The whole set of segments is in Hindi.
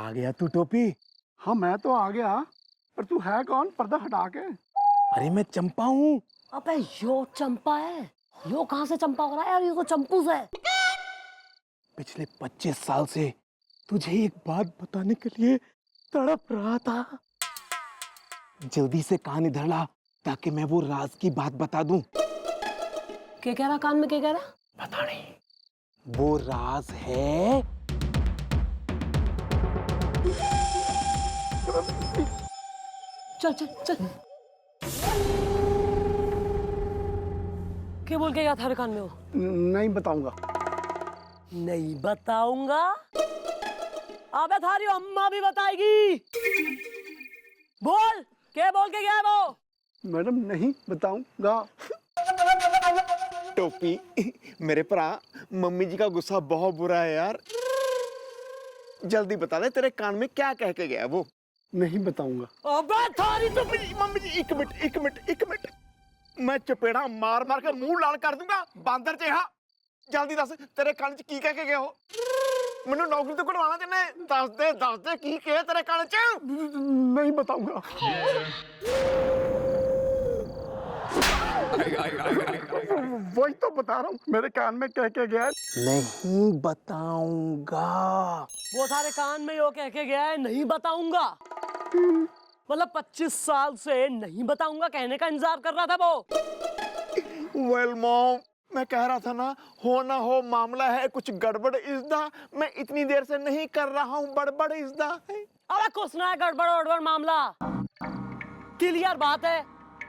आ गया तू टोपी। हाँ मैं तो आ गया, पर तू है कौन पर्दा हटा के? अरे मैं चंपा हूँ। अबे यो चंपा है। यो कहाँ से चंपा हो रहा है यार, ये तो चंपूस है। पिछले 25 साल से तुझे एक बात बताने के लिए तड़प रहा था। जल्दी से कान इधर ला ताकि मैं वो राज की बात बता दूं। क्या कह रहा कान में, क्या कह रहा? पता नहीं। वो राज है चल चल चल। क्या बोल के गया थारे कान में वो? नहीं बताऊंगा। नहीं बताऊंगा? अबे थारी अम्मा भी बताएगी। बोल, क्या बोल के गया है वो? मैडम नहीं बताऊंगा। टोपी। मेरे भरा, मम्मी जी का गुस्सा बहुत बुरा है यार। जल्दी बता दे तेरे कान में क्या कह के गया वो। नहीं बताऊंगा। अबे थारी तो मम्मी जी एक मिनट। मैं चपेड़ा मार मार के मुंह लाल कर दूंगा बांदर चेहा। जल्दी दस तेरे कान च की कह के गया हो। मैनू नौकरी तो कटवाना चाहना। दस दे की कहे तेरे कान च। नहीं बताऊंगा। वही तो बता रहा हूँ, मेरे कान में कह के गया। नहीं बताऊंगा। वो थारे कान में यो कह के गया है नहीं बताऊंगा। मतलब 25 साल से नहीं बताऊंगा कहने का इंतजार कर रहा था वो। वेल मॉम, मैं कह रहा था ना, हो ना हो मामला है कुछ गड़बड़ इज़दा। मैं इतनी देर से नहीं कर रहा हूँ बड़बड़ इज़दा है। अरे कुछ ना है गड़बड़ वड़बड़ मामला। क्लियर बात है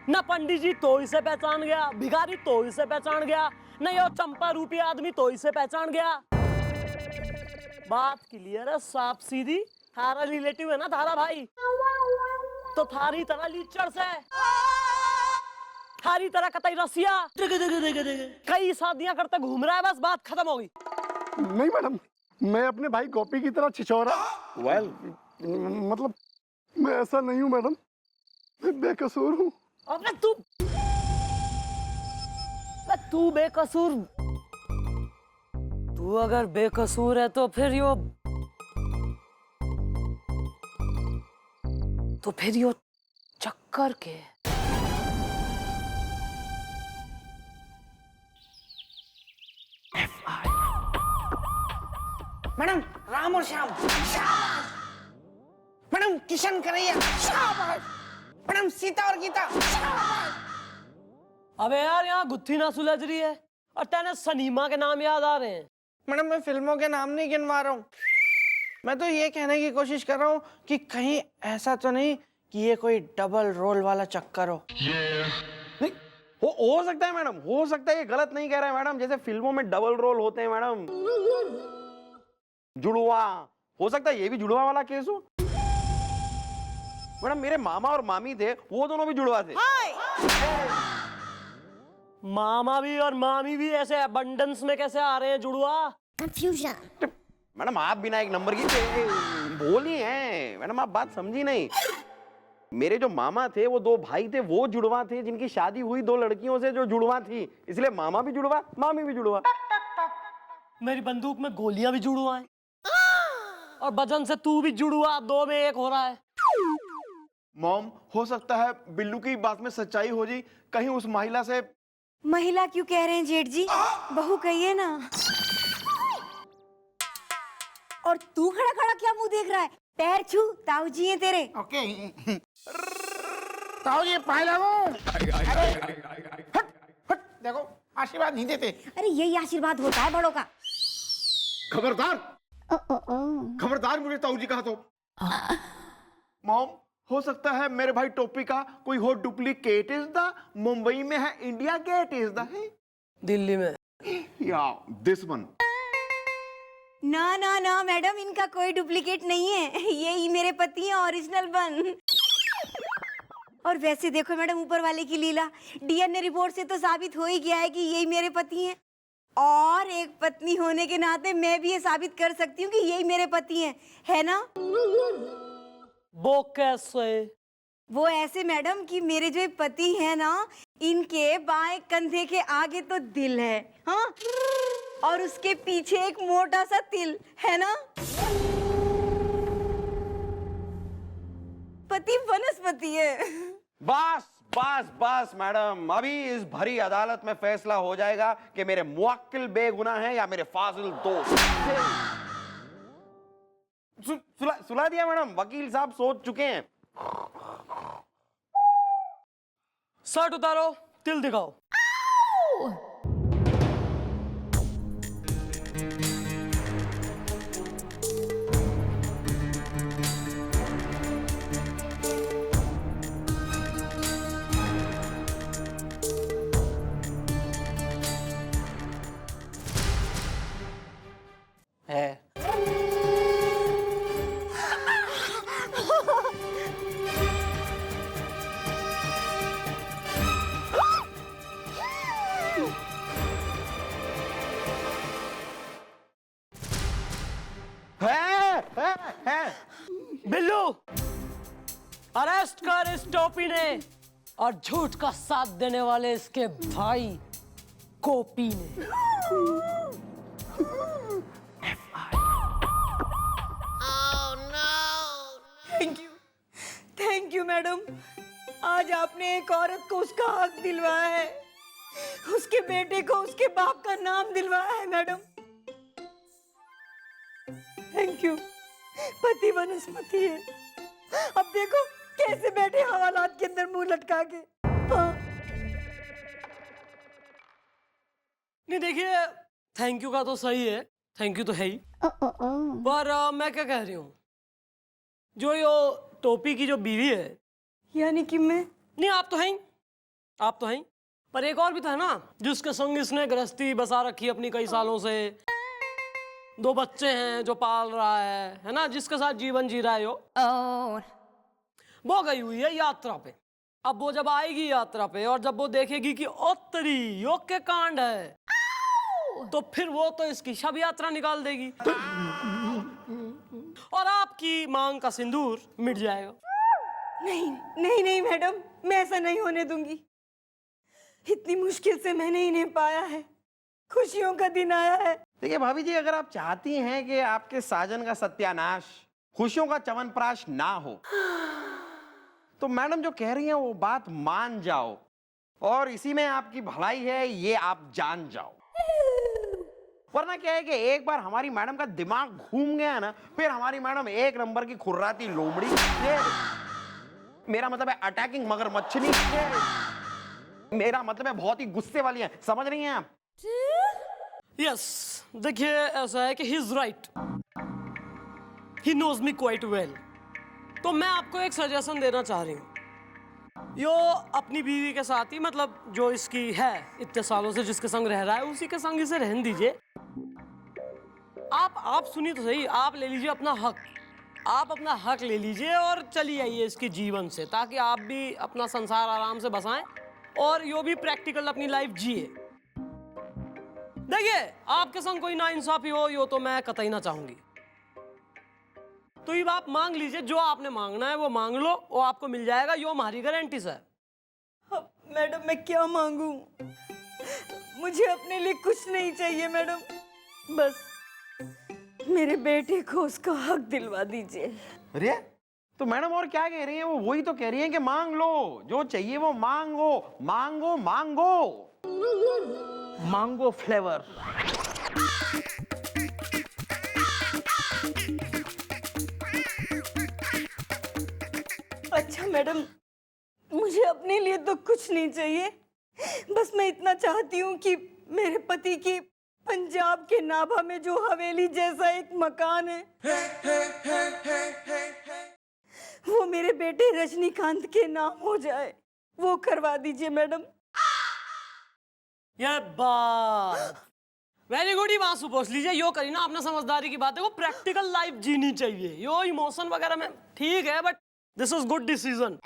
ना, पंडित जी तो इसे पहचान गया, भिखारी तो इसे पहचान गया, नहीं वो चंपा रूपी आदमी तो इसे पहचान गया। बात क्लियर है, साफ सीधी। थारा रिलेटिव है ना थारा भाई, तो थारी तरह लीचड़ से, थारी तरह कतई रसिया कई शादियां करते घूम रहा है, बस बात खत्म हो गई। नहीं मैडम, मैं अपने भाई गोपी की तरह छिछोरा। वेल मतलब मैं ऐसा नहीं हूँ मैडम, मैं बेकसूर हूँ। अबे तू बेकसूर, तू अगर बेकसूर है तो फिर यो चक्कर के। मैडम राम और श्याम, मैडम किशन कन्हैया, मैडम सीता और गीता। अबे यार यहाँ गुत्थी ना सुलझ रही है और तेने सनीमा के नाम याद आ रहे हैं। मैडम मैं फिल्मों के नाम नहीं गिनवा रहा हूँ, मैं तो ये कहने की कोशिश कर रहा हूँ कि कहीं ऐसा तो नहीं कि ये कोई डबल रोल वाला चक्कर हो। नहीं हो सकता है मैडम, हो सकता है, ये गलत नहीं कह रहा है मैडम। जैसे फिल्मों में डबल रोल होते हैं मैडम, जुड़वा, हो सकता है ये भी जुड़वा वाला केस हो। मैडम मेरे मामा और मामी थे, वो दोनों भी जुड़वा थे। मामा भी और मामी भी ऐसे अबंडेंस में कैसे आ रहे हैं जुड़वा? कंफ्यूजन। मैडम आप बिना एक नंबर की बोली हैं मैडम, आप बात समझी नहीं। मेरे जो मामा थे वो दो भाई थे, वो जुड़वा थे जिनकी शादी हुई दो लड़कियों से जो जुड़वा थी, इसलिए मामा भी जुड़वा मामी भी जुड़वा। मेरी बंदूक में गोलियां भी जुड़वा है और वजन से तू भी जुड़वा, दो में एक हो रहा है। मॉम, हो सकता है बिल्लू की बात में सच्चाई हो जी। कहीं उस महिला से। महिला क्यों कह रहे हैं जेठ जी, बहू कहिए ना। और तू खड़ा खड़ा क्या मुंह देख रहा है? पैर छू, ताऊ जी हैं तेरे। ओके ताऊ जी पाए लगो। अरे हट हट, देखो आशीर्वाद नहीं देते। अरे यही आशीर्वाद होता है बड़ों का। खबरदार, खबरदार मुझे ताऊ जी कहा तो। मॉम, हो सकता है मेरे भाई टोपी का कोई हो डुप्लीकेट इज द। मुंबई में है इंडिया गेट इज द है, दिल्ली में या दिस वन। ना ना ना मैडम, इनका कोई डुप्लीकेट नहीं है, यही मेरे पति हैं, ओरिजिनल बन। और वैसे देखो मैडम, ऊपर वाले की लीला, डीएनए रिपोर्ट से तो साबित हो ही गया है कि यही मेरे पति हैं। और एक पत्नी होने के नाते मैं भी ये साबित कर सकती हूँ कि यही मेरे पति हैं, है ना? वो कैसे? वो ऐसे मैडम कि मेरे जो पति हैं ना, इनके बाएं कंधे के आगे तो दिल है, हाँ, और उसके पीछे एक मोटा सा तिल है ना। पति वनस्पति है। बस बस बस मैडम, अभी इस भरी अदालत में फैसला हो जाएगा कि मेरे मुवक्किल बेगुनाह हैं या मेरे फाजिल दोस्त। सुला दिया मैडम, वकील साहब सोच चुके हैं। शर्ट उतारो, तिल दिखाओ। है है। बिल्लू, अरेस्ट कर इस टोपी ने और झूठ का साथ देने वाले इसके भाई कोपी ने। Thank you madam. आज आपने एक औरत को उसका हक दिलवाया है, उसके बेटे को उसके बाप का नाम दिलवाया है मैडम। Thank you. पति वनस्पति है। अब देखो कैसे बैठे हवालात के अंदर मुंह लटका के। हाँ। नहीं देखिए, थैंक यू का तो सही है, थैंक यू तो है ही, पर मैं क्या कह रही हूँ, जो यो टोपी की जो बीवी है, यानी कि मैं नहीं आप तो हैं ही, आप तो हैं ही, पर एक और भी था ना जिसके संग इसने गृहस्थी बसा रखी अपनी कई सालों से, 2 बच्चे हैं जो पाल रहा है ना, जिसके साथ जीवन जी रहा है वो गई हुई है यात्रा पे। अब वो जब आएगी यात्रा पे और जब वो देखेगी कि ओतरी योग के कांड है, तो फिर वो तो इसकी शव यात्रा निकाल देगी और आपकी मांग का सिंदूर मिट जाएगा। नहीं नहीं नहीं मैडम, मैं ऐसा नहीं होने दूंगी। इतनी मुश्किल से मैंने इन्हें पाया है, खुशियों का दिन आया है। देखिए भाभी जी, अगर आप चाहती हैं कि आपके साजन का सत्यानाश, खुशियों का च्यवनप्राश ना हो, तो मैडम जो कह रही हैं वो बात मान जाओ और इसी में आपकी भलाई है, ये आप जान जाओ। वरना क्या है कि एक बार हमारी मैडम का दिमाग घूम गया ना, फिर हमारी मैडम एक नंबर की खुर्राती लोमड़ी, मेरा मतलब है अटैकिंग मगरमच्छनी, मेरा मतलब है बहुत ही गुस्से वाली है, समझ रही हैं आप? यस, देखिए ऐसा है कि he is right, he knows me quite well. तो मैं आपको एक सजेशन देना चाह रही हूँ, यो अपनी बीवी के साथ ही, मतलब जो इसकी है इतने सालों से जिसके संग रह रहा है, उसी के संग इसे रहने दीजिए। आप सुनिए तो सही, आप ले लीजिए अपना हक, आप अपना हक ले लीजिए और चली आइए इसके जीवन से, ताकि आप भी अपना संसार आराम से बसाएं और यो भी प्रैक्टिकल अपनी लाइफ जिए। देखिए आपके संग कोई नाइंसाफी हो यो तो मैं कतई ना चाहूंगी, तो ये आप मांग लीजिए, जो आपने मांगना है वो मांग लो, वो आपको मिल जाएगा, यो हमारी गारंटी है। अब मैडम मैं क्या मांगू? मुझे अपने लिए कुछ नहीं चाहिए मैडम, बस मेरे बेटे को उसका हक दिलवा दीजिए। अरे तो मैडम और क्या कह रही हैं? वो वही तो कह रही हैं कि मांग लो, जो चाहिए वो मांगो, मांगो मांगो। मांगो फ्लेवर। अच्छा मैडम, मुझे अपने लिए तो कुछ नहीं चाहिए, बस मैं इतना चाहती हूँ कि मेरे पति की पंजाब के नाभा में जो हवेली जैसा एक मकान है, वो मेरे बेटे रजनीकांत के नाम हो जाए, वो करवा दीजिए मैडम। ये बात वेरी गुड, ही वहां सुपोज लीजिए, यो करी ना अपना समझदारी की बात है, वो प्रैक्टिकल लाइफ जीनी चाहिए, यो इमोशन वगैरह में ठीक है, but this is good decision.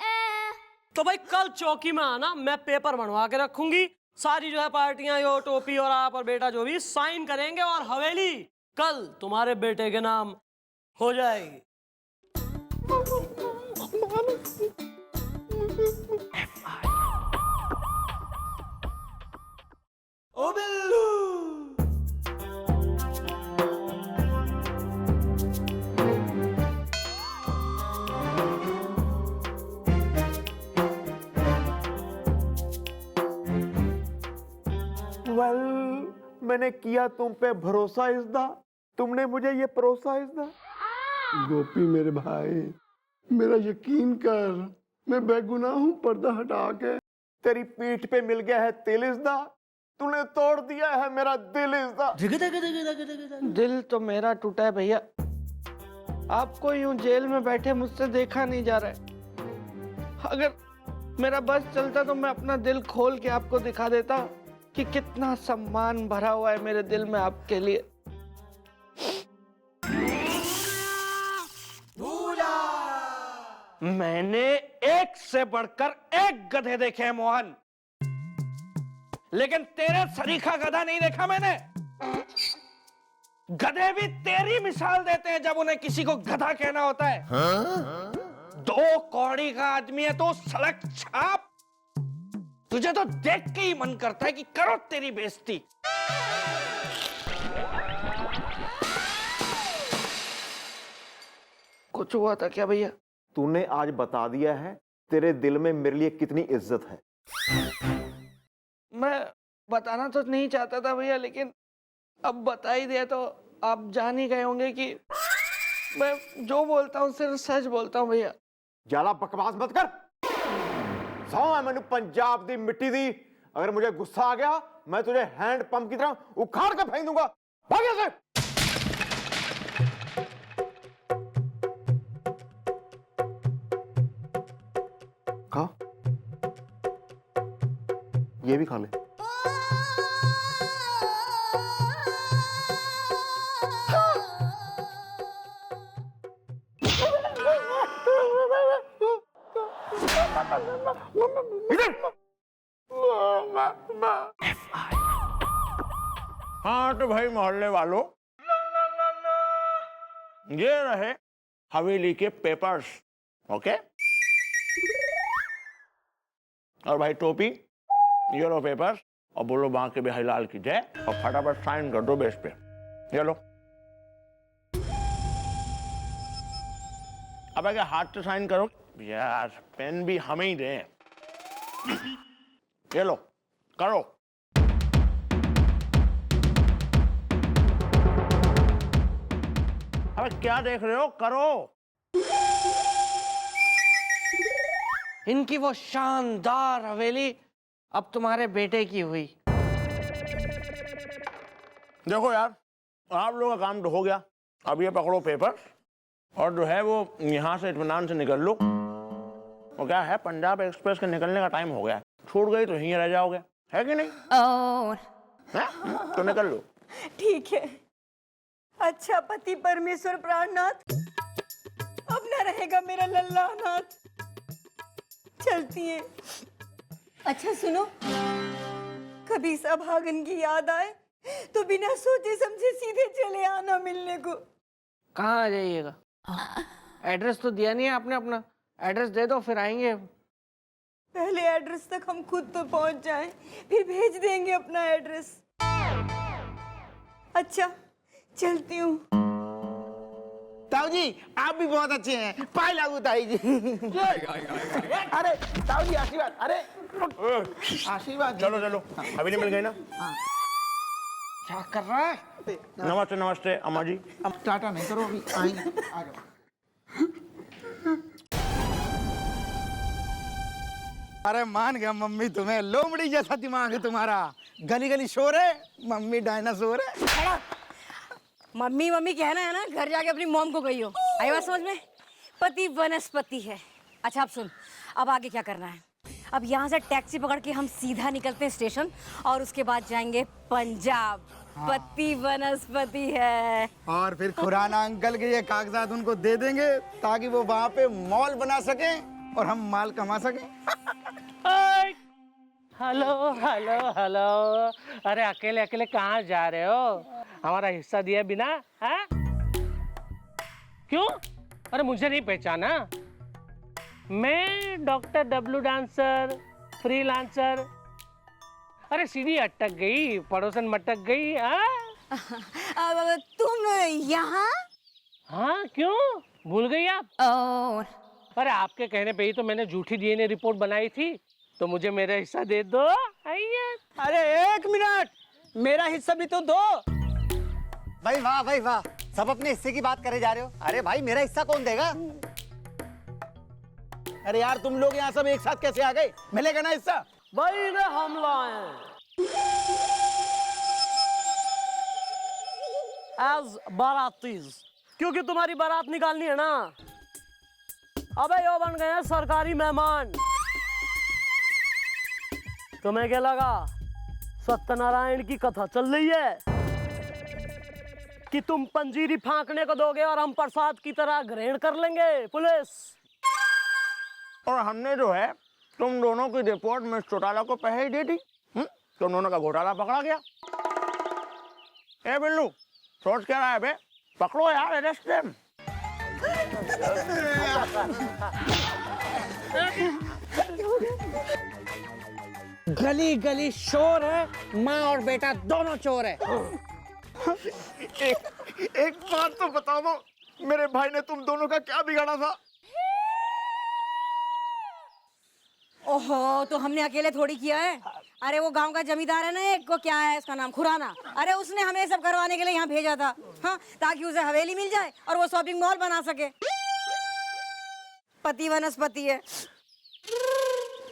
तो भाई कल चौकी में आना, मैं पेपर बनवा के रखूंगी, सारी जो है पार्टियां, यो टोपी और आप और बेटा जो भी साइन करेंगे और हवेली कल तुम्हारे बेटे के नाम हो जाएगी। ओ बिल्लू, मैंने किया तुम पे भरोसा इज़दा, तुमने मुझे ये परोसा इज़दा। गोपी मेरे भाई, मेरा यकीन कर, मैं बेगुनाह हूँ। पर्दा हटा के तेरी पीठ पे मिल गया है तिल इज़दा, तूने तोड़ दिया है मेरा दिल इज़दा। दिल तो मेरा टूटा है भैया, आपको यूं जेल में बैठे मुझसे देखा नहीं जा रहा है। अगर मेरा बस चलता तो मैं अपना दिल खोल के आपको दिखा देता कि कितना सम्मान भरा हुआ है मेरे दिल में आपके लिए। मैंने एक से बढ़कर एक गधे देखे हैं मोहन, लेकिन तेरे सरीखा गधा नहीं देखा मैंने। गधे भी तेरी मिसाल देते हैं जब उन्हें किसी को गधा कहना होता है। हाँ? 2 कौड़ी का आदमी है तो सड़क छाप, तुझे तो देख के ही मन करता है कि करो तेरी बेइज्जती। कुछ हुआ था क्या भैया? तूने आज बता दिया है तेरे दिल में मेरे लिए कितनी इज्जत है। मैं बताना तो नहीं चाहता था भैया, लेकिन अब बता ही दिया तो आप जान ही गए होंगे कि मैं जो बोलता हूँ सिर्फ सच बोलता हूँ भैया। ज्यादा बकवास मत कर। सौ है मैंने पंजाब दी मिट्टी दी, अगर मुझे गुस्सा आ गया मैं तुझे हैंड पंप की तरह उखाड़ के फेंक दूंगा। भाग यहाँ से। खा, ये भी खा ले। हाँ तो भाई मोहल्ले वालों, ये रहे हवेली के पेपर्स, ओके। और भाई टोपी, ये लो पेपर्स, और बोलो बांके बिहारी लाल की जय, और फटाफट साइन कर दो बेस पे। ये लो। अब अगर हाथ से साइन करो यार, पेन भी हमें ही दे। ये लो, करो। अबे क्या देख रहे हो, करो। इनकी वो शानदार हवेली अब तुम्हारे बेटे की हुई। देखो यार, आप लोगों का काम तो हो गया। अब ये पकड़ो पेपर, और जो है वो यहाँ से इत्मीनान से निकल लो। वो क्या है, पंजाब एक्सप्रेस के निकलने का टाइम हो गया। छूट गई तो यहीं रह जाओगे, है कि नहीं? तो निकल लो। ठीक है। अच्छा पति परमेश्वर प्राणनाथ, अब न रहेगा मेरा लल्ला नाथ। चलती है। अच्छा सुनो, कभी सभागन की याद आए तो बिना सोचे समझे सीधे चले आना मिलने को। कहाँ आ जाइएगा? एड्रेस तो दिया नहीं है आपने अपना, एड्रेस दे दो फिर आएंगे। पहले एड्रेस तक हम खुद तो पहुंच जाएं, फिर भेज देंगे अपना एड्रेस। अच्छा चलती हूँ। ताऊ जी आप भी बहुत अच्छे हैं, पाए लागू ताई जी। अरे ताऊ जी आशीर्वाद, अरे आशीर्वाद। चलो चलो, हवेली मिल गई ना। क्या कर रहा है? नमस्ते नमस्ते अम्मा जी। अब टाटा नहीं करो, अभी आएंगे, आ जाओ। अरे मान गया मम्मी तुम्हें, लोमड़ी जैसा दिमाग है तुम्हारा। गली गली शोर है, मम्मी डायनासोर है। मम्मी मम्मी कहना है ना, घर जाके अपनी मॉम को कहियो। आई बात समझ में? पति वनस्पति है। अच्छा अब सुन, अब आगे क्या करना है? अब यहाँ से टैक्सी पकड़ के हम सीधा निकलते हैं स्टेशन, और उसके बाद जाएंगे पंजाब। हाँ। पति वनस्पति है। और फिर खुराना अंकल के ये कागजात उनको दे देंगे ताकि वो वहाँ पे मॉल बना सकें और हम माल कमा सकें। हेलो हेलो हेलो, अरे अकेले अकेले कहाँ जा रहे हो? हमारा हिस्सा दिए बिना है? क्यों? अरे मुझे नहीं पहचाना? मैं डॉक्टर डब्लू डांसर, फ्रीलांसर। अरे सीढ़ी अटक गई, पड़ोसन मटक गई। तुम यहाँ? हाँ क्यों, भूल गई आप? अरे आपके कहने पे ही तो मैंने झूठी डीएनए रिपोर्ट बनाई थी, तो मुझे मेरा हिस्सा दे दो। अरे एक मिनट, मेरा हिस्सा भी तो दो। भाई वाह भाई वाह, सब अपने हिस्से की बात करे जा रहे हो। अरे भाई मेरा हिस्सा कौन देगा? अरे यार तुम लोग यहाँ सब एक साथ कैसे आ गए? मिलेगा ना हिस्सा? भाई ने हम लाए एज बारातीज, क्योंकि तुम्हारी बारात निकालनी है ना। अबे यो बन गए हैं सरकारी मेहमान। तुम्हें क्या लगा सत्यनारायण की कथा चल रही है कि तुम पंजीरी फांकने को दोगे और हम प्रसाद की तरह ग्रहण कर लेंगे? पुलिस, और हमने जो है तुम दोनों की रिपोर्ट में चौटाला को पहले ही दे दी। तुम दोनों का घोटाला पकड़ा गया। ए बिल्लू, सोच क्या रहा है बे? पकड़ो यार, अरेस्ट देम। गली गली शोर है, माँ और बेटा दोनों चोर है। एक बात तो बता दो, मेरे भाई ने तुम दोनों का क्या बिगाड़ा था? ओहो, तो हमने अकेले थोड़ी किया है। अरे वो गांव का जमींदार है ना, एक को क्या है उसका नाम, खुराना। अरे उसने हमें सब करवाने के लिए यहाँ भेजा था, हाँ, ताकि उसे हवेली मिल जाए और वो शॉपिंग मॉल बना सके। पति वनस्पति है।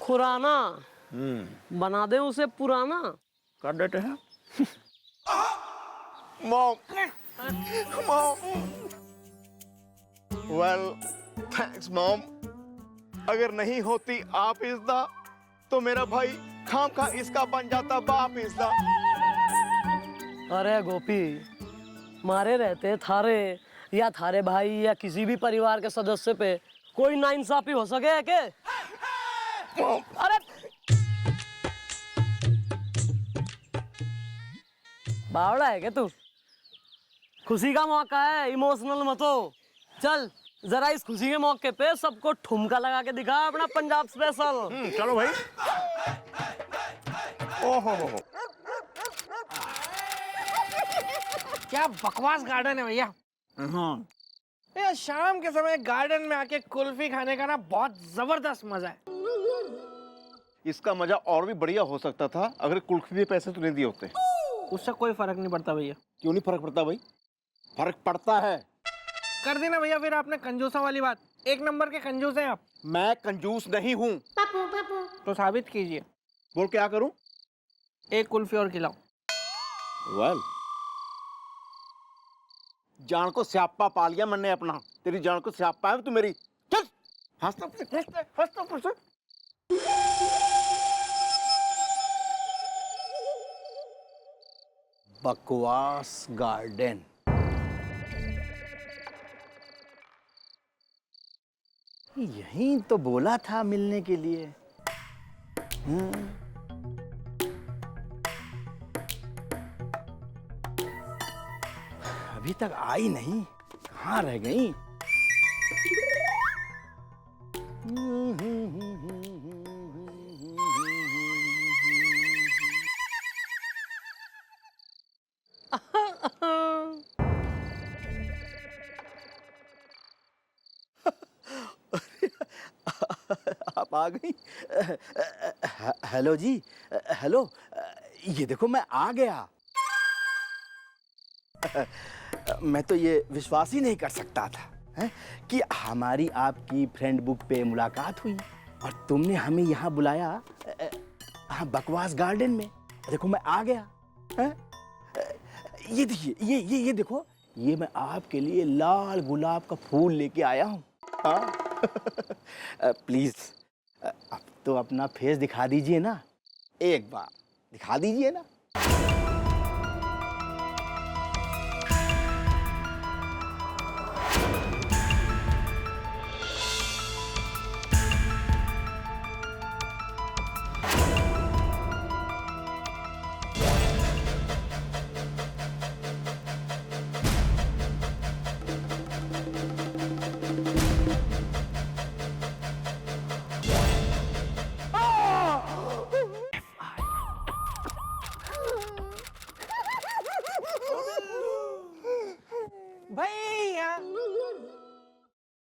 खुराना बना दे उसे पुराना। कर देते हैं। Mom, mom, well thanks mom. अगर नहीं होती आप इज़्दा तो मेरा भाई खाम खा इसका बन जाता बाप इज़्दा। अरे गोपी, मारे रहते थारे या थारे भाई या किसी भी परिवार के सदस्य पे कोई नाइंसाफी हो सके है के? अरे बावड़ा है क्या तू? खुशी का मौका है, इमोशनल मत हो। चल जरा इस खुशी के मौके पे सबको ठुमका लगा के दिखा अपना पंजाब स्पेशल। चलो भाई। ओहो हो। क्या बकवास गार्डन है भैया। यार शाम के समय गार्डन में आके कुल्फी खाने का ना बहुत जबरदस्त मजा है। इसका मजा और भी बढ़िया हो सकता था अगर कुल्फी के पैसे तूने दिए होते। उससे कोई फर्क नहीं पड़ता भैया। क्यों नहीं फर्क पड़ता भाई? फर्क पड़ता है। कर देना भैया फिर आपने कंजूसा वाली बात। एक नंबर के कंजूस हैं आप। मैं कंजूस नहीं हूँ। तो साबित कीजिए। बोल क्या करूं? एक कुल्फी और खिलाओ। वेल, जान को स्यापा पा लिया मैंने अपना। तेरी जान को स्यापा है तू मेरी। चल हंसता हंसता। बकवास गार्डन। यहीं तो बोला था मिलने के लिए। अभी तक आई नहीं, कहाँ रह गई? आप आ गई? हेलो जी, हेलो, ये देखो मैं आ गया। मैं तो ये विश्वास ही नहीं कर सकता था कि हमारी आपकी फ्रेंड बुक पे मुलाकात हुई और तुमने हमें यहाँ बुलाया, बकवास गार्डन में। देखो मैं आ गया। ये देखिए, ये देखो, ये मैं आपके लिए लाल गुलाब का फूल लेके आया हूँ। प्लीज अब तो अपना फेस दिखा दीजिए ना, एक बार दिखा दीजिए ना। भैया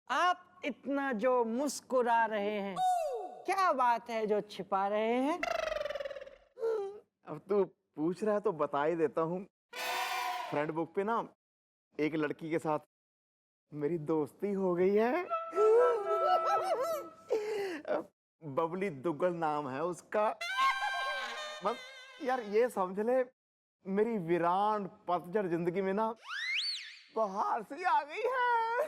आप इतना जो मुस्कुरा रहे हैं, क्या बात है जो छिपा रहे हैं? अब तू पूछ रहा है तो बता ही देता हूँ। फ्रेंड बुक पे ना एक लड़की के साथ मेरी दोस्ती हो गई है। बबली दुग्गल नाम है उसका। बस यार ये समझ ले, मेरी वीरान पतझड़ जिंदगी में ना बाहर से आ गई है।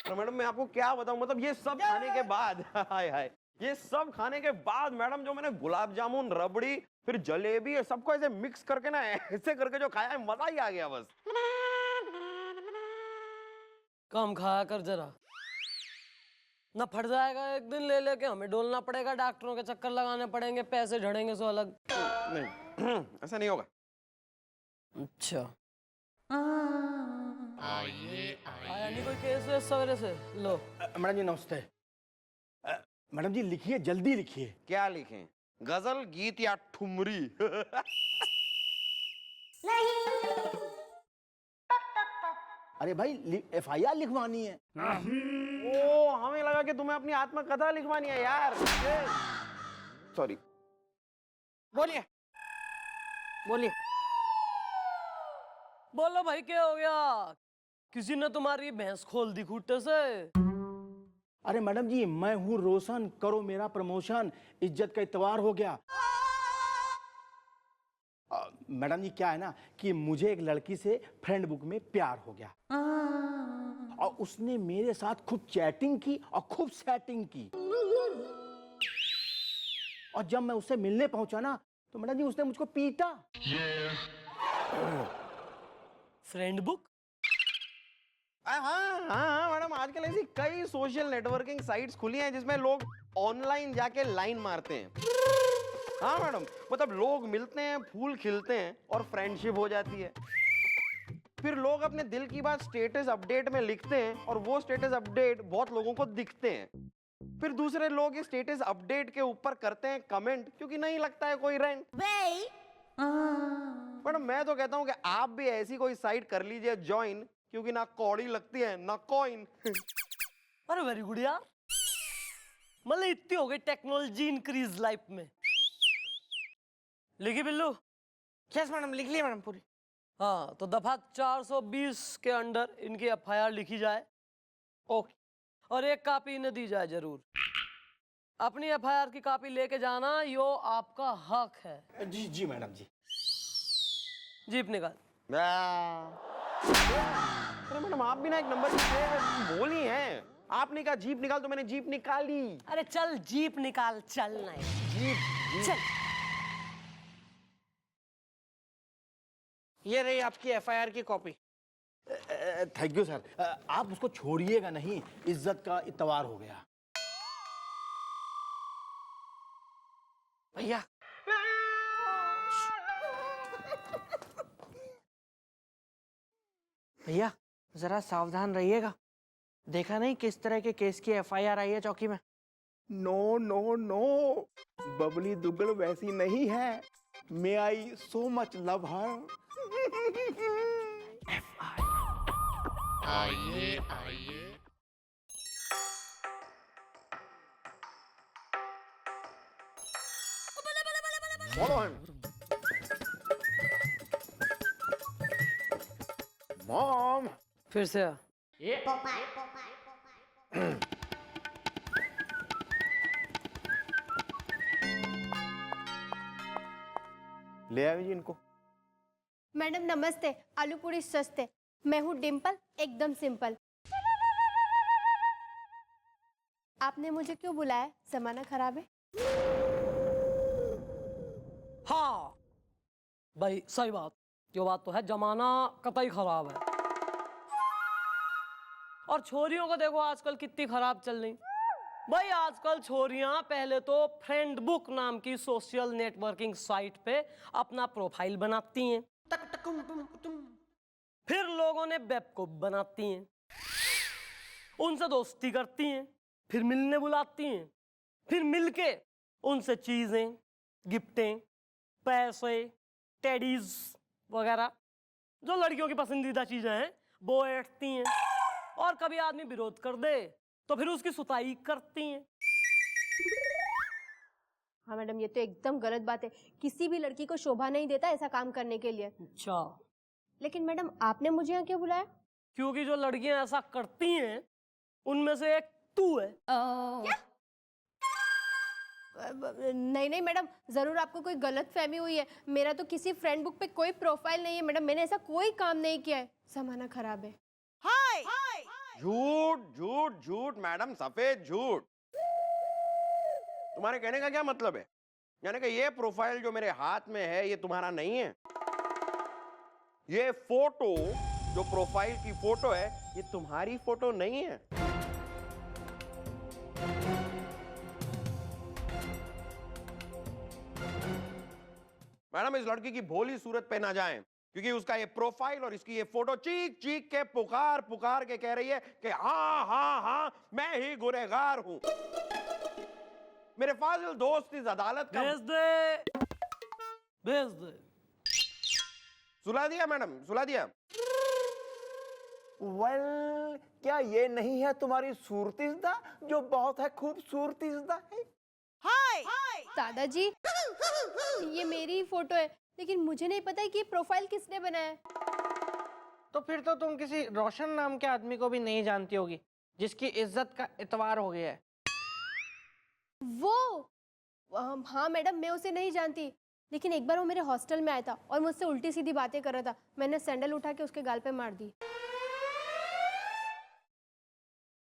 तो मैडम मैं आपको क्या बताऊं, मतलब ये सब खाने के बाद हाय हाय, ये सब खाने के बाद मैडम जो मैंने गुलाब जामुन, रबड़ी, फिर जलेबी, सबको ऐसे मिक्स करके ना ऐसे करके जो खाया है, मजा ही आ गया बस। कम खाया कर जरा, ना फट जाएगा एक दिन। ले लेके हमें डोलना पड़ेगा, डॉक्टरों के चक्कर लगाने पड़ेंगे, पैसे झड़ेंगे सो अलग। नहीं ऐसा नहीं होगा। अच्छा आया नहीं कोई केस वेस सवेरे से? लो मैडम जी नमस्ते। मैडम जी लिखिए, जल्दी लिखिए। क्या लिखें, गजल, गीत या ठुमरी? अरे भाई FIR लिखवानी है। ओ हमें लगा कि तुम्हें अपनी आत्मकथा लिखवानी है यार। सॉरी। बोलिए बोलिए। बोलो भाई क्या हो गया? किसी ने तुम्हारी भैंस खोल दी खूंटे से? अरे मैडम जी मैं हूँ रोशन, करो मेरा प्रमोशन, इज्जत का इतवार हो गया। मैडम जी क्या है ना कि मुझे एक लड़की से फ्रेंड बुक में प्यार हो गया और उसने मेरे साथ खूब चैटिंग की और खूब सेटिंग की। और जब मैं उससे मिलने पहुंचा ना तो मैडम जी उसने मुझको पीटा। Friend book? हाँ हाँ मैडम, आजकल ऐसी कई सोशल नेटवर्किंग साइट्स खुली हैं जिसमें लोग ऑनलाइन जाके लाइन मारते हैं। हाँ मैडम, मतलब लोग मिलते हैं, फूल खिलते हैं और फ्रेंडशिप हो जाती है। फिर लोग अपने दिल की बात स्टेटस अपडेट में लिखते हैं और वो स्टेटस अपडेट बहुत लोगों को दिखते हैं। फिर दूसरे लोग इस स्टेटस अपडेट के ऊपर करते हैं कमेंट, क्योंकि नहीं लगता है कोई रेंट। मैडम मैं तो कहता हूँ कि आप भी ऐसी कोई साइट कर लीजिए ज्वाइन, क्योंकि ना कौड़ी लगती है ना कॉइन। अरे वेरी गुड यार, मतलब इतनी हो गई टेक्नोलॉजी इंक्रीज लाइफ में। लिखी बिल्लू? यस मैडम, लिख लिया मैडम पूरी। हाँ तो दफा 420 के अंडर इनकी FIR लिखी जाए। ओके। और एक कॉपी इन्हें दी जाए जरूर। अपनी FIR की कॉपी लेके जाना, यो आपका हक है। जी जी मैडम जी। जीप निकाल। अरे मैडम आप भी ना एक नंबर की बोली हैं। आपने कहा जीप निकाल तो मैंने जीप निकाली। अरे चल जीप निकाल, चल नहीं जीप चल। ये रही आपकी FIR की कॉपी। Thank you sir. आप उसको छोड़िएगा नहीं, इज्जत का इतवार हो गया। भैया भैया जरा सावधान रहिएगा, देखा नहीं किस तरह के केस की FIR आई है चौकी में। No no no, Babli Duggal वैसी नहीं है। May I so much love her. Follow him. Mom. फिर से आ। ले आए जी इनको। मैडम नमस्ते, आलू पूरी सस्ते। मैं हूँ डिम्पल, एकदम सिंपल। आपने मुझे क्यों बुलाया? जमाना खराब है। हाँ भाई सही बात, जो बात तो है, जमाना कतई खराब है। और छोरियों को देखो आजकल कितनी खराब चल रही भाई। आजकल छोरियां पहले तो फ्रेंड बुक नाम की सोशल नेटवर्किंग साइट पे अपना प्रोफाइल बनाती हैं, फिर लोगों ने वेबकॉम बनाती हैं, उनसे दोस्ती करती हैं, फिर मिलने बुलाती हैं, फिर मिलके उनसे चीजें, गिफ्टें, पैसे, टेडीज वगैरह जो लड़कियों की पसंदीदा चीजें हैं वो ऐंठती हैं। और कभी आदमी विरोध कर दे तो फिर उसकी सुताई करती हैं। हाँ मैडम, ये तो एकदम गलत बात है। किसी भी लड़की को शोभा नहीं देता ऐसा काम करने के लिए। अच्छा, लेकिन मैडम आपने मुझे यहाँ क्यों बुलाया? क्योंकि जो लड़कियां ऐसा करती हैं उनमें से एक तू है। क्या? नहीं नहीं मैडम, जरूर आपको कोई गलत फहमी हुई है। मेरा तो किसी फ्रेंड बुक पे कोई प्रोफाइल नहीं है मैडम, मैंने ऐसा कोई काम नहीं किया है। जमाना खराब है। झूठ झूठ झूठ मैडम, सफेद झूठ। तुम्हारे कहने का क्या मतलब है? यानी कि ये प्रोफाइल जो मेरे हाथ में है ये तुम्हारा नहीं है? ये फोटो जो प्रोफाइल की फोटो है ये तुम्हारी फोटो नहीं है? मैडम, इस लड़की की भोली सूरत पे ना जाएं, क्योंकि उसका ये प्रोफाइल और इसकी ये फोटो चीख चीख के पुकार पुकार के कह रही है कि हाँ हाँ हाँ मैं ही गुनहगार हूं। मेरे फाजिल दोस्त इस अदालत का भेज दे, भेज दे। सुला दिया मैडम, सुला दिया। वेल, क्या ये नहीं है तुम्हारी सूरतिज़दा जो बहुत है खूबसूरतिज़दा है? दादाजी, ये मेरी फोटो है, लेकिन मुझे नहीं पता है कि ये प्रोफाइल किसने बनाया है। तो फिर तो तुम किसी रोशन नाम के आदमी को भी नहीं जानती होगी जिसकी इज्जत का इतवार हो गया है। वो हाँ मैडम, मैं उसे नहीं जानती, लेकिन एक बार वो मेरे हॉस्टल में आया था और मुझसे उल्टी सीधी बातें कर रहा था। मैंने सैंडल उठा के उसके गाल पे मार दी।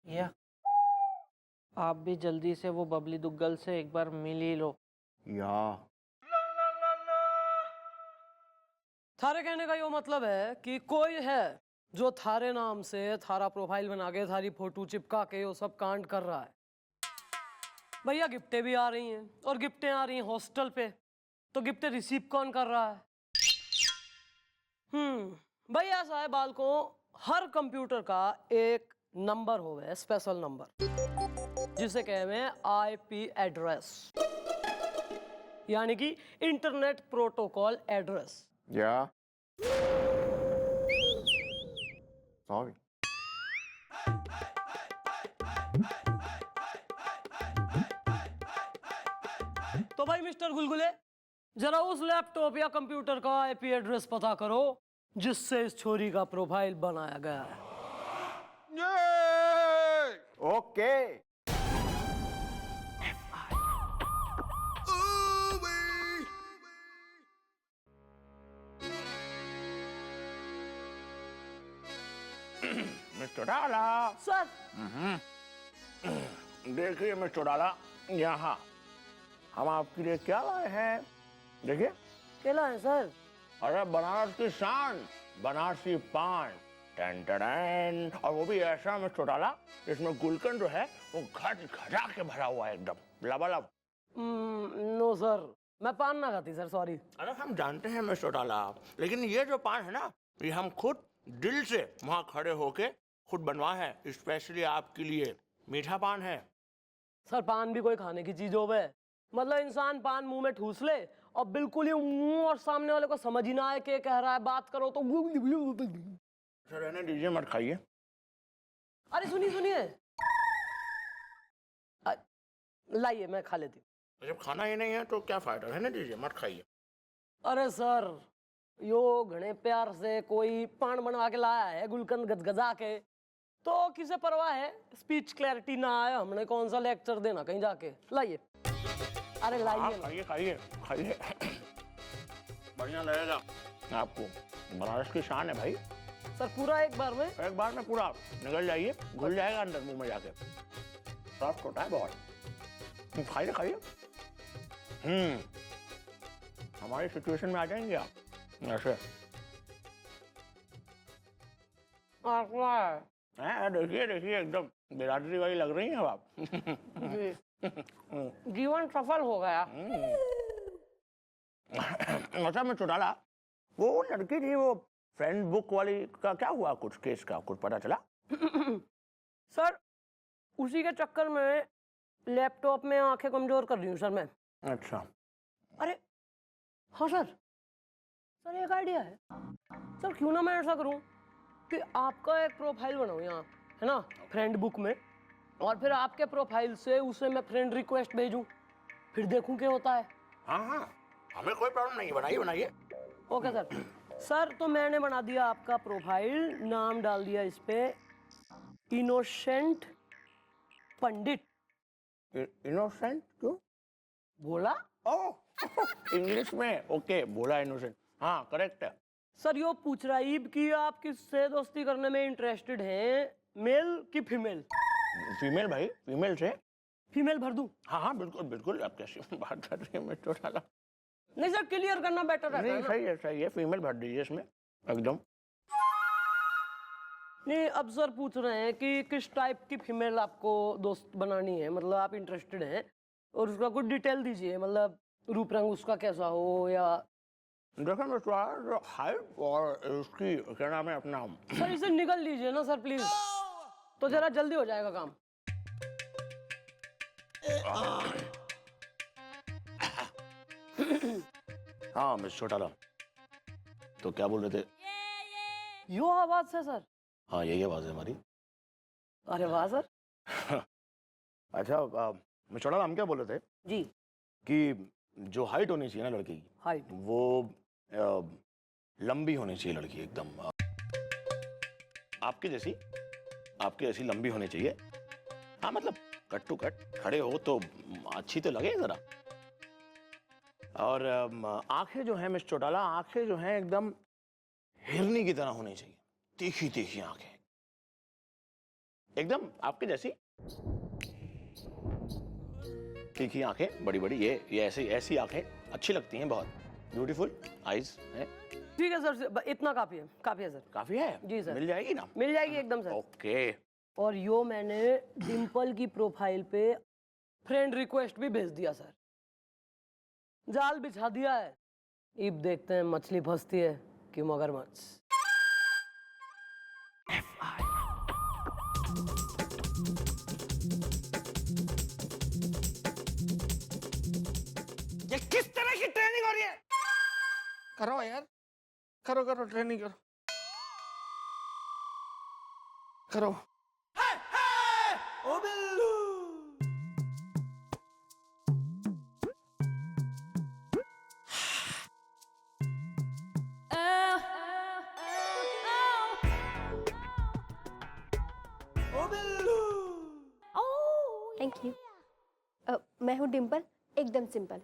या आप भी जल्दी से वो बबली दुग्गल से एक बार मिल ही लो। या थारे कहने का यो मतलब है कि कोई है जो थारे नाम से थारा प्रोफाइल बना के थारी फोटो चिपका के वो सब कांड कर रहा है। भैया गिफ्टें भी आ रही हैं और गिफ्टें आ रही हैं हॉस्टल पे, तो गिफ्टें रिसीव कौन कर रहा है? भैया ऐसा है, बालकों, हर कंप्यूटर का एक नंबर होवे, स्पेशल नंबर, जिसे कहते हैं आईपी एड्रेस, यानी कि इंटरनेट प्रोटोकॉल एड्रेस। या सॉरी। तो भाई मिस्टर गुलगुले, जरा उस लैपटॉप या कंप्यूटर का आईपी एड्रेस पता करो जिससे इस छोरी का प्रोफाइल बनाया गया है। ओके। मिस्टर डाला, सर, देखिए मिस्टर डाला, यहाँ हम आपके लिए क्या लाए हैं? देखिए। केला है सर। अरे बनारस की शान, बनारसी पान, टन टन, और वो भी ऐसा मिस्टर डाला इसमें गुलकंद जो है वो घट घटा के भरा हुआ है, एकदम लबालब। नो सर, मैं पान ना खाती सर, सॉरी। अरे हम जानते हैं मिस्टर डाला, लेकिन ये जो पान है ना, ये हम खुद दिल से वहाँ खड़े होके खुद बनवाए हैं, स्पेशली आपके लिए। मीठा पान है सर। पान भी कोई खाने की चीज होवे? मतलब इंसान पान मुंह में ठूस ले और बिल्कुल ही मुंह और सामने वाले को समझ ही ना आए कि कह रहा है, बात करो तो। सर रहने दीजिए, मत खाइए। अरे सुनिए सुनिए, लाइए मैं खा लेती हूँ। जब खाना ही नहीं है तो क्या फायदा, रहने दीजिए, मत खाइए। अरे सर, यो घने प्यार से कोई पान बनवा के लाया है, गुलकंद गजगजा के, तो किसे परवाह है स्पीच क्लैरिटी ना आए, हमने कौन सा लेक्चर देना कहीं जाके। लाइए, अरे लाइए। खाइए खाइए खाइए, बढ़िया लगेगा आपको। बनारस की शान है भाई। सर पूरा एक बार में? एक बार में पूरा निकल जाइए, घुल जाएगा अंदर मुंह में जाके। सॉफ्ट होता है बहुत। खाइए खाइए। हमारी सिचुएशन में आ जाएंगे आप ऐसे। देखिए देखिए, एकदम बिरादरी वाली लग रही हैं आप। जीवन सफल हो गया। अच्छा मैं चुटाला, वो लड़की थी वो फ्रेंड बुक वाली, का क्या हुआ? कुछ केस का कुछ पता चला? सर उसी के चक्कर में लैपटॉप में आंखें कमजोर कर रही हूँ सर मैं। अच्छा। अरे हाँ सर, सर एक आइडिया है सर, क्यों ना मैं ऐसा करूँ कि आपका एक प्रोफाइल बनाऊँ यहाँ, है ना, फ्रेंड बुक में, और फिर आपके प्रोफाइल से उसे मैं फ्रेंड रिक्वेस्ट भेजूँ, फिर देखूं क्या होता है। हाँ हाँ, हमें कोई प्रॉब्लम नहीं है, बनाइए बनाइए। Okay sir. सर तो मैंने बना दिया आपका प्रोफाइल, नाम डाल दिया इस पे इनोसेंट पंडित। इनोसेंट क्यों? बोला ओह इंग्लिश में ओके, बोला इनोसेंट, हाँ करेक्ट है। सर यो पूछ रहा है कि आप किससे दोस्ती करने में इंटरेस्टेड हैं, मेल कि फीमेल? फीमेल भाई, फीमेल से। फीमेल भर दूं? हाँ हाँ बिल्कुल बिल्कुल, आप कैसे बात कर रहे हैं मिस्टर चौटाला? नहीं सर, क्लियर करना बेटर रहता है नहीं ना। सही है, फीमेल भर दीजिए इसमें एकदम। नहीं, अब सर पूछ रहे हैं कि किस टाइप की फीमेल आपको दोस्त बनानी है, मतलब आप इंटरेस्टेड हैं, और उसका कुछ डिटेल दीजिए, मतलब रूप रंग उसका कैसा हो, या देखो मिस्टर हाइट और उसकी क्या नाम है अपना। सर इसे निकल लीजिए ना सर प्लीज, तो जरा जल्दी हो जाएगा काम। हाँ मिस्टर चौटाला, तो क्या बोल रहे थे? यो आवाज है सर? हाँ यही आवाज है हमारी। अरे वाह सर। अच्छा मिस्टर चौटाला, हम क्या बोल रहे थे जी। कि जो हाइट होनी चाहिए ना लड़की की, हाइट वो लंबी होनी चाहिए लड़की एकदम, आपकी जैसी लंबी होनी चाहिए। हाँ मतलब कट टू कट खड़े हो तो अच्छी तो लगे जरा। और आंखें जो हैं मिस्टर चौटाला, आंखें जो हैं एकदम हिरनी की तरह होनी चाहिए, तीखी तीखी आंखें एकदम आपके जैसी तीखी आंखें, बड़ी बड़ी, ये ऐसी आंखें अच्छी लगती हैं, बहुत ब्यूटीफुल आईज हैं। ठीक है सर, इतना काफी है, काफी है सर। काफी है जी सर। मिल जाएगी ना? मिल जाएगी एकदम सर। ओके। और यो मैंने डिम्पल की प्रोफाइल पे फ्रेंड रिक्वेस्ट भी भेज दिया सर, जाल बिछा दिया है। अब देखते हैं मछली फंसती है कि मगरमच्छ। ये किस तरह की ट्रेनिंग हो रही है? करो यार, करो करो ट्रेनिंग करो करो। ओ बिल्लू। ओ बिल्लू। Thank you. मैं हूँ डिम्पल, एकदम सिंपल।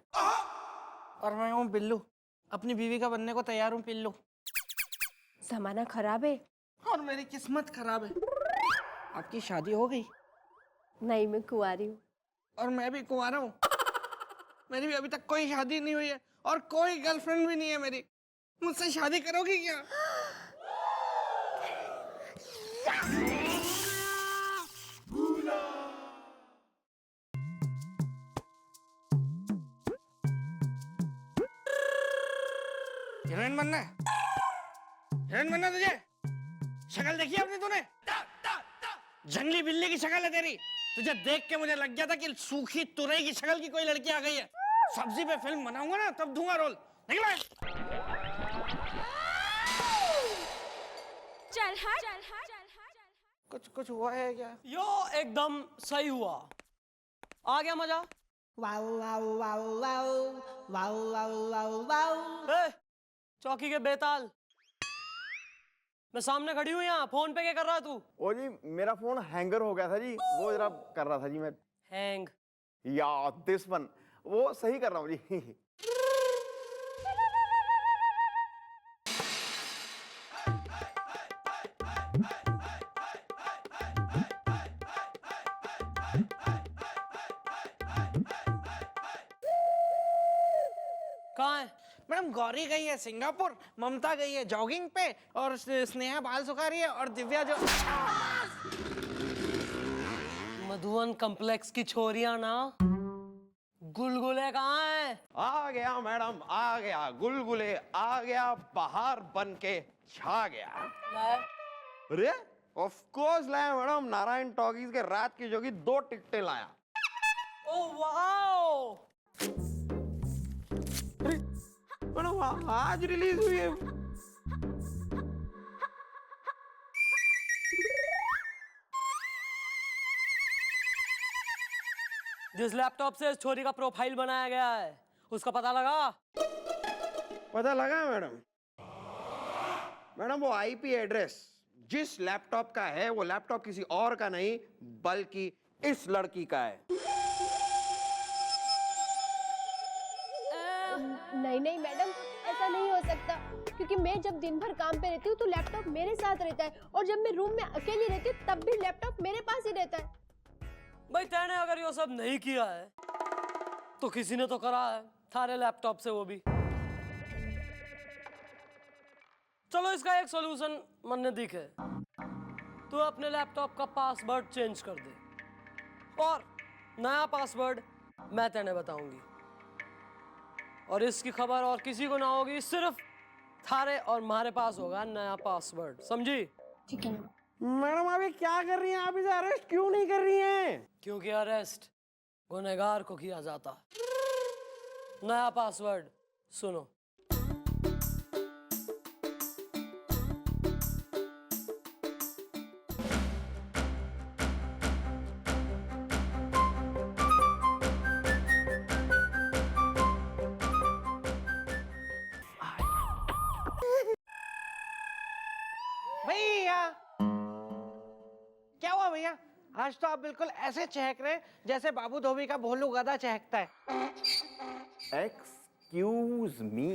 और मैं हूँ बिल्लू, अपनी बीवी का बनने को तैयार हूँ पिल्लू। जमाना खराब है। और मेरी किस्मत खराब है। आपकी शादी हो गई? नहीं, मैं कुंवारी हूँ। और मैं भी कुंवारा हूँ। मेरी भी अभी तक कोई शादी नहीं हुई है और कोई गर्लफ्रेंड भी नहीं है मेरी। मुझसे शादी करोगी क्या? हीरोइन बनना है? हीरोइन बनना तुझे? शक्ल देखी अपनी तूने? जंगली बिल्ली की शक्ल है तेरी। तुझे देख के मुझे लग गया था कि सूखी तुरई की शक्ल की कोई लड़की आ गई है। सब्जी पे फिल्म बनाऊंगा ना तब दूंगा रोल। निकल। चल हट। कुछ हुआ है क्या? यो एकदम सही हुआ, आ गया मजा। Wow wow wow wow wow wow wow wow. ए, चौकी के बेताल, मैं सामने खड़ी हूँ यहाँ, फोन पे क्या कर रहा है तू? ओ जी मेरा फोन हैंगर हो गया था जी, वो जरा कर रहा था जी मैं। हैंग? या दिस वन, वो सही कर रहा हूँ जी। कहाँ है? मैडम गौरी गई है सिंगापुर, ममता गई है जॉगिंग पे, और स्नेहा बाल सुखा रही है, और दिव्या जो मधुवन कॉम्प्लेक्स की छोरियां ना, गुलगुले कहाँ है? आ गया मैडम, आ गया गुलगुले, आ गया बाहर बन के छा गया। अरे ऑफ कोर्स लाया मैडम, नारायण टॉकीज के रात की जोगी 2 टिकटें लाया। ओ वाओ, मैडम आज रिलीज हुई है। जिस लैपटॉप से इस छोरी का प्रोफाइल बनाया गया है उसका पता लगा? पता लगा मैडम। मैडम वो आईपी एड्रेस जिस लैपटॉप का है वो लैपटॉप किसी और का नहीं बल्कि इस लड़की का है। नहीं नहीं मैडम, ऐसा नहीं हो सकता, क्योंकि मैं जब दिन भर काम पे रहती हूँ तो लैपटॉप मेरे साथ रहता है, और जब मैं रूम में अकेली रहती हूँ तब भी लैपटॉप मेरे पास ही रहता है। भाई तैने अगर ये सब नहीं किया है तो किसी ने तो करा है थारे लैपटॉप से, वो भी। चलो इसका एक सॉल्यूशन मन ने दिखे। तू अपने लैपटॉप का पासवर्ड चेंज कर दे और नया पासवर्ड मैं तेने बताऊंगी, और इसकी खबर और किसी को ना होगी, सिर्फ थारे और मारे पास होगा नया पासवर्ड, समझी? ठीक है। मैडम आप ये क्या कर रही हैं? आप इसे अरेस्ट क्यों नहीं कर रही हैं? क्योंकि अरेस्ट गुनहगार को किया जाता है। नया पासवर्ड सुनो। भैया क्या हुआ भैया? आज तो आप बिल्कुल ऐसे चहक रहे हैं जैसे बाबू धोबी का भोलू गधा चहकता है। Excuse me.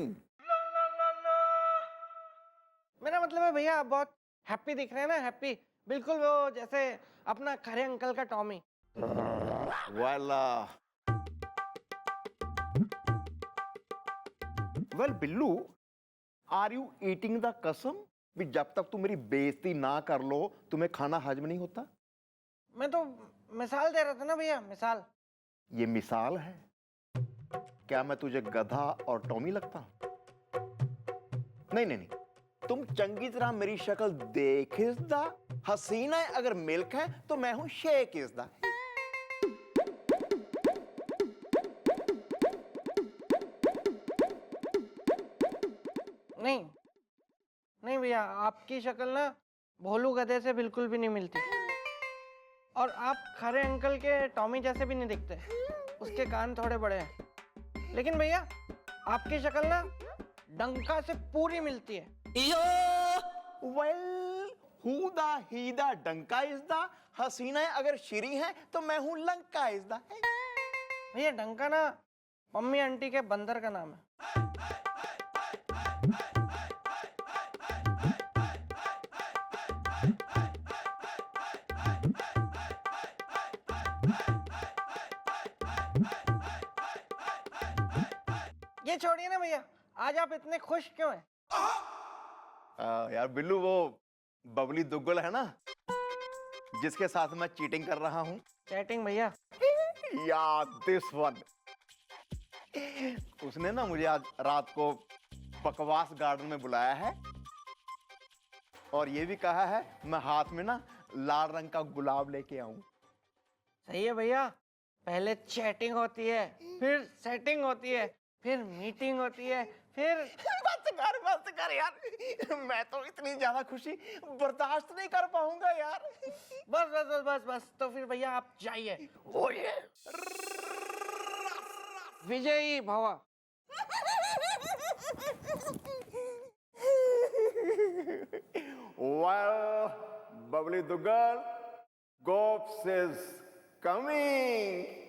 मेरा मतलब है भैया आप बहुत हैप्पी दिख रहे हैं ना, हैप्पी, बिल्कुल वो जैसे अपना खरे अंकल का Tommy. Well Billu, are you eating the कसम भी जब तक तू मेरी बेइज्जती ना कर लो तुम्हें खाना हजम नहीं होता? मैं तो मिसाल दे रहा था ना भैया, मिसाल। ये मिसाल है? क्या मैं तुझे गधा और टॉमी लगता हूं? नहीं नहीं नहीं, तुम चंगी तरह मेरी शक्ल देख इसदा। हसीना है अगर मिल्क है तो मैं हूं शेक इसदा। नहीं नहीं भैया, आपकी शक्ल ना भोलू गधे से बिल्कुल भी नहीं मिलती, और आप खरे अंकल के टॉमी जैसे भी नहीं दिखते। उसके कान थोड़े बड़े हैं, लेकिन भैया आपकी शक्ल ना डंका से पूरी मिलती है। वेल हु दा ही दा डंका इसदा। हसीना है अगर श्री है तो मैं हूं लंका इसदा। भैया डंका ना मम्मी आंटी के बंदर का नाम है। ये छोड़िए ना भैया, आज आप इतने खुश क्यों हैं? यार बिल्लू, वो बबली दुग्गल है ना जिसके साथ मैं चीटिंग कर रहा हूं। चैटिंग भैया? यार दिस वन, उसने ना मुझे आज रात को बकवास गार्डन में बुलाया है और ये भी कहा है मैं हाथ में ना लाल रंग का गुलाब लेके आऊं। सही है भैया, पहले चैटिंग होती है, फिर सेटिंग होती है, फिर मीटिंग होती है, फिर बस कर यार, मैं तो इतनी ज्यादा खुशी बर्दाश्त नहीं कर पाऊंगा यार। बस बस बस बस बस, तो फिर भैया आप जाइए। विजयी भवा। Well, Bubbly Dugal, Gops is coming.